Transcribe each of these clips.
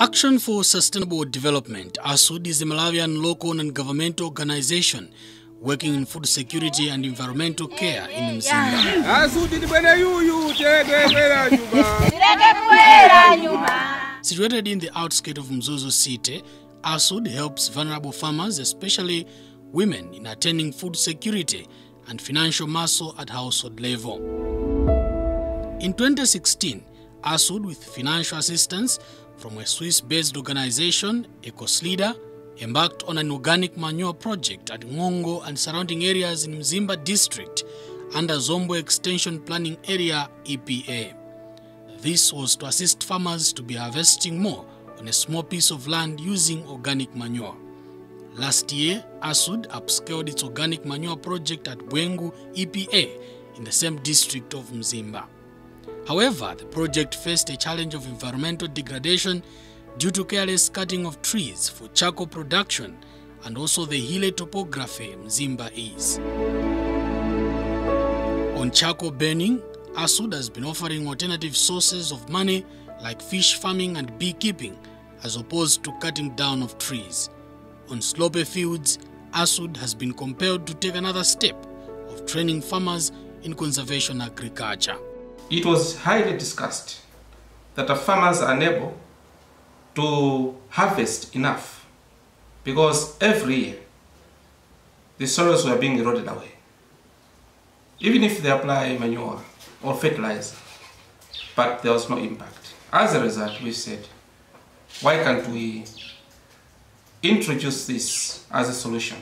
Action for Sustainable Development, ASUD, is a Malawian local non-governmental organization working in food security and environmental care in Mzimba. Situated in the outskirts of Mzuzu city, ASUD helps vulnerable farmers, especially women, in attaining food security and financial muscle at household level. In 2016, ASUD, with financial assistance from a Swiss-based organization, EcoSlida, embarked on an organic manure project at Ngongo and surrounding areas in Mzimba district under Zombo Extension Planning Area EPA. This was to assist farmers to be harvesting more on a small piece of land using organic manure. Last year, ASUD upscaled its organic manure project at Bwengu EPA in the same district of Mzimba. However, the project faced a challenge of environmental degradation due to careless cutting of trees for charcoal production and also the hilly topography Mzimba is. On charcoal burning, ASUD has been offering alternative sources of money like fish farming and beekeeping as opposed to cutting down of trees. On slopy fields, ASUD has been compelled to take another step of training farmers in conservation agriculture. It was highly discussed that the farmers are unable to harvest enough because every year the soils were being eroded away. Even if they apply manure or fertilizer, but there was no impact. As a result, we said, why can't we introduce this as a solution?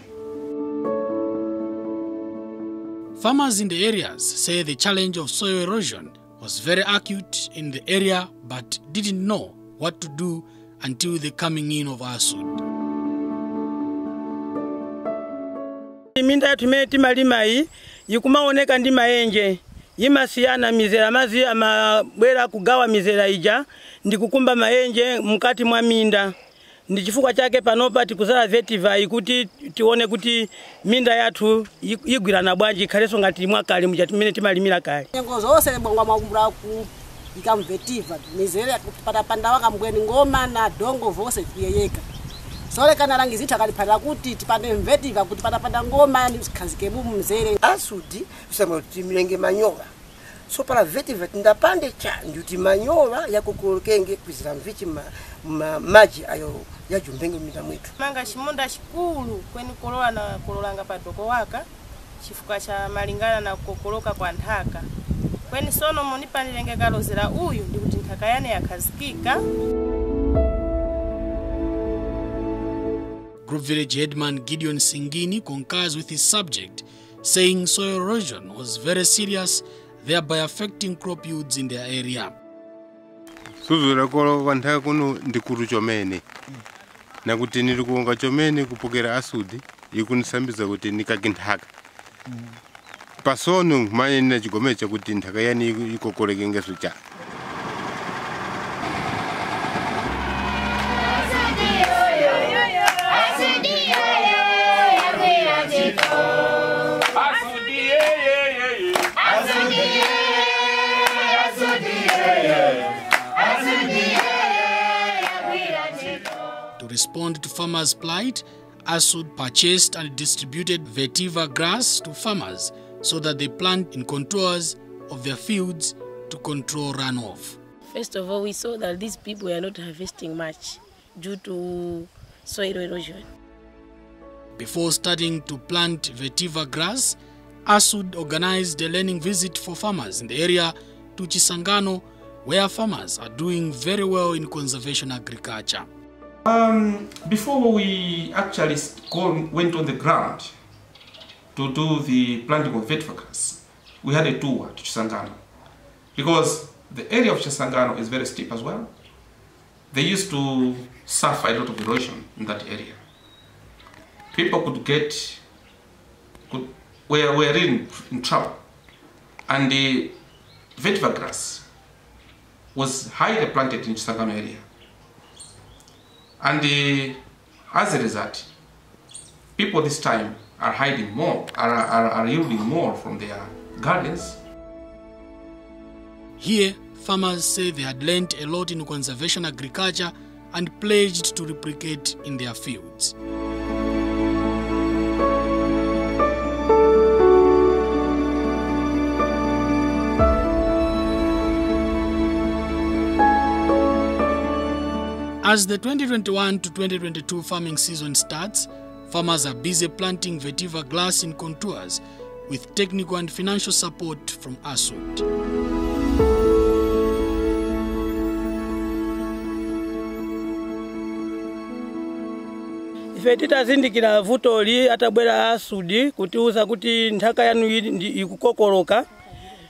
Farmers in the areas say the challenge of soil erosion was very acute in the area but didn't know what to do until the coming in of ASUD. Minda yetu timalima hii yikumaoneka ndi maenje yimasiyana mizera mazi amabwera kugawa mizera ija ndikukumba maenje mkati mwa minda. Ndi chifukwa chake panopa tikuzala Vetivergras kuti tione kuti minda yathu igwirana bwanji khaleso ngati mwakale mujatimene timalimira kale. Nyengo zose bonga mwakula ku ikamu Vetivergras mizera kupata panda waka mbweni ngoma na dongo vose kuyeyeka. Sole kana rangi zita kalipata kuti tipande Vetivergras kuti panda ngoma ni khazike mu mzere. ASUD usama timilenge manyola. So para Vetivergras ndapande cha njuti manyola yakukolokenge kwizira mvichi maji ayo yajumbengo minda mwitu. Manga shimunda shikulu kweni kolola na kololanga padoko waka chifuka cha malingana na kukoloka kwa nthaka. Kweni sono monipandilenge kalozera uyu ndikuti nthaka yane yakazikika. Group Village Headman Gideon Singini concurs with his subject, saying soil erosion was very serious, thereby affecting crop yields in their area. Suzura kolo vanthaka kuno ndikuru chomene. Na kuti nilikuonga chomene kupokera ASUD ikunisambiza kuti nikakinthaka. Pasono manye nina chigomecha kuti nthaka yani ikokoleke ngeso cha. To respond to farmers' plight, ASUD purchased and distributed Vetivergras to farmers so that they plant in contours of their fields to control runoff. First of all, we saw that these people were not harvesting much due to soil erosion. Before starting to plant Vetivergras, ASUD organized a learning visit for farmers in the area to Chisangano, where farmers are doing very well in conservation agriculture. Before we actually went on the ground to do the planting of Vetivergras, we had a tour to Chisangano because the area of Chisangano is very steep as well. They used to suffer a lot of erosion in that area. People were really in trouble, and the Vetivergras was highly planted in Chisangano area. And as a result, people this time are hiding more, are yielding more from their gardens. Here, farmers say they had learned a lot in conservation agriculture and pledged to replicate in their fields. As the 2021 to 2022 farming season starts, farmers are busy planting vetivergras in contours with technical and financial support from ASUD. Ife titazindikira vutoli atabwera ASUD kutiuza kuti nthaka yanu ikukokoloka,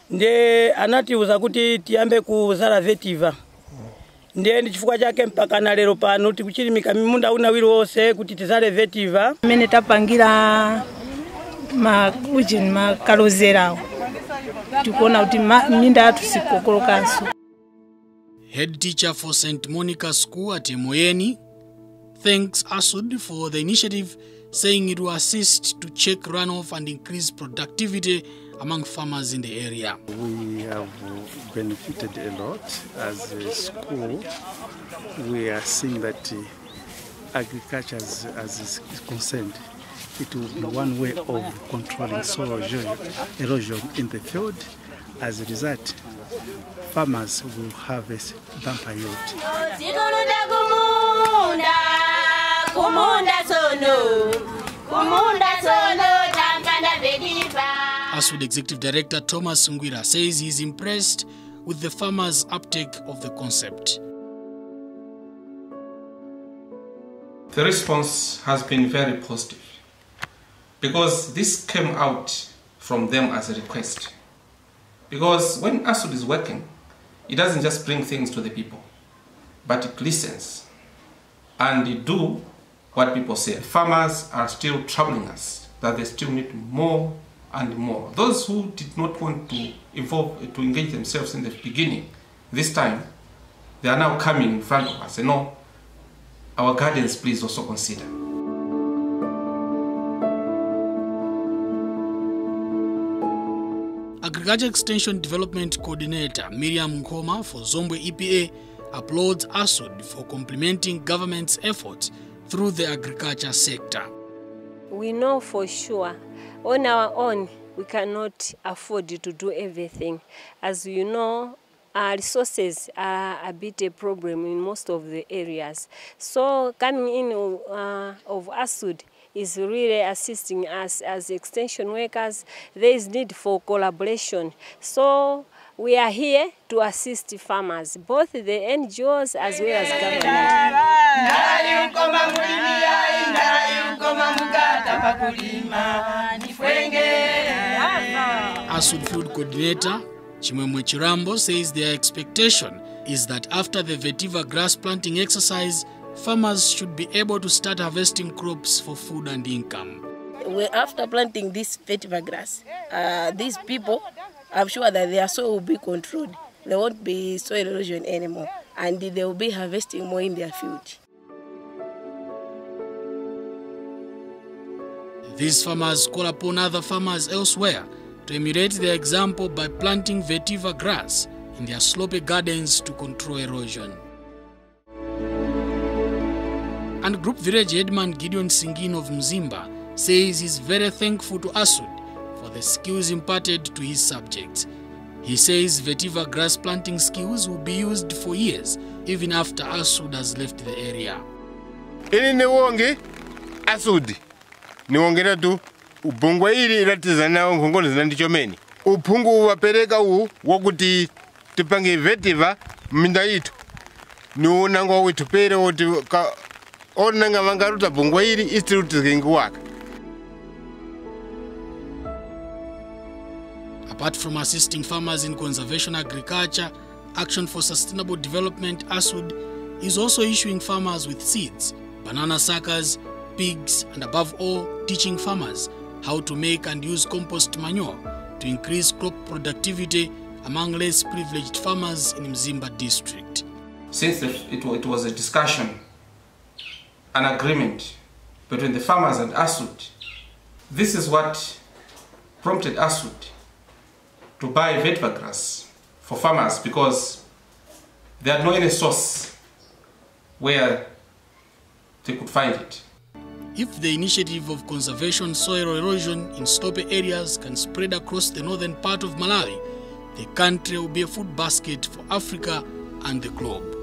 nde anatiuza kuti tiyambe kuzala vetiva. Ndiye ndi chifukwa chake mpaka na lero pano tikuchilimika mimunda unawiri wonse kuti tizale vetiva. Mene tapangira makalozerawo tikuona kuti minda yathu sikokolokanso. Head teacher for St. Monica School at Moyeni thanks ASUD for the initiative, saying it will assist to check runoff and increase productivity among farmers in the area. We have benefited a lot as a school. We are seeing that agriculture as is concerned, it will be one way of controlling soil erosion in the field. As a result, farmers will harvest bumper yield. ASUD Executive Director Thomas Ngwira says he is impressed with the farmers' uptake of the concept. The response has been very positive because this came out from them as a request. Because when ASUD is working, it doesn't just bring things to the people, but it listens and it do what people say. Farmers are still troubling us, that they still need more and more. Those who did not want to engage themselves in the beginning, this time, they are now coming in front of us. You know, our guardians, please also consider. Agriculture Extension Development Coordinator Miriam Nkoma for Zombwe EPA applauds ASUD for complementing government's efforts through the agriculture sector. We know for sure on our own we cannot afford to do everything. As you know, our resources are a bit a problem in most of the areas. So coming in of ASUD is really assisting us as extension workers. There is need for collaboration. So we are here to assist farmers, both the NGOs as well as government. ASUD Field Coordinator Chimwemwe Chirambo says their expectation is that after the vetivergras planting exercise, farmers should be able to start harvesting crops for food and income. After planting this vetivergras, these people, I'm sure that their soil will be controlled. There won't be soil erosion anymore, and they will be harvesting more in their field. These farmers call upon other farmers elsewhere to emulate their example by planting vetivergras in their slopy gardens to control erosion. And Group Village Headman Gideon Singin of Mzimba says he's very thankful to ASUD for the skills imparted to his subjects. He says vetivergras planting skills will be used for years, even after ASUD has left the area. Ini niwonge ASUD. Niwongera tu ubongwa ili ilatizana ngongoni zinandichomeni. Upungu wapereka wakuti tipange vetiva minda itu. Niwonanga witupere woti onanga vangaruta bongwa ili istirutizingi waka. Apart from assisting farmers in conservation agriculture, Action for Sustainable Development ASUD is also issuing farmers with seeds, banana suckers, pigs, and above all, teaching farmers how to make and use compost manure to increase crop productivity among less privileged farmers in Mzimba district. Since it was a discussion, an agreement between the farmers and ASUD, this is what prompted ASUD to buy vetivergras for farmers, because they had no any source where they could find it. If the initiative of conservation soil erosion in slopy areas can spread across the northern part of Malawi, the country will be a food basket for Africa and the globe.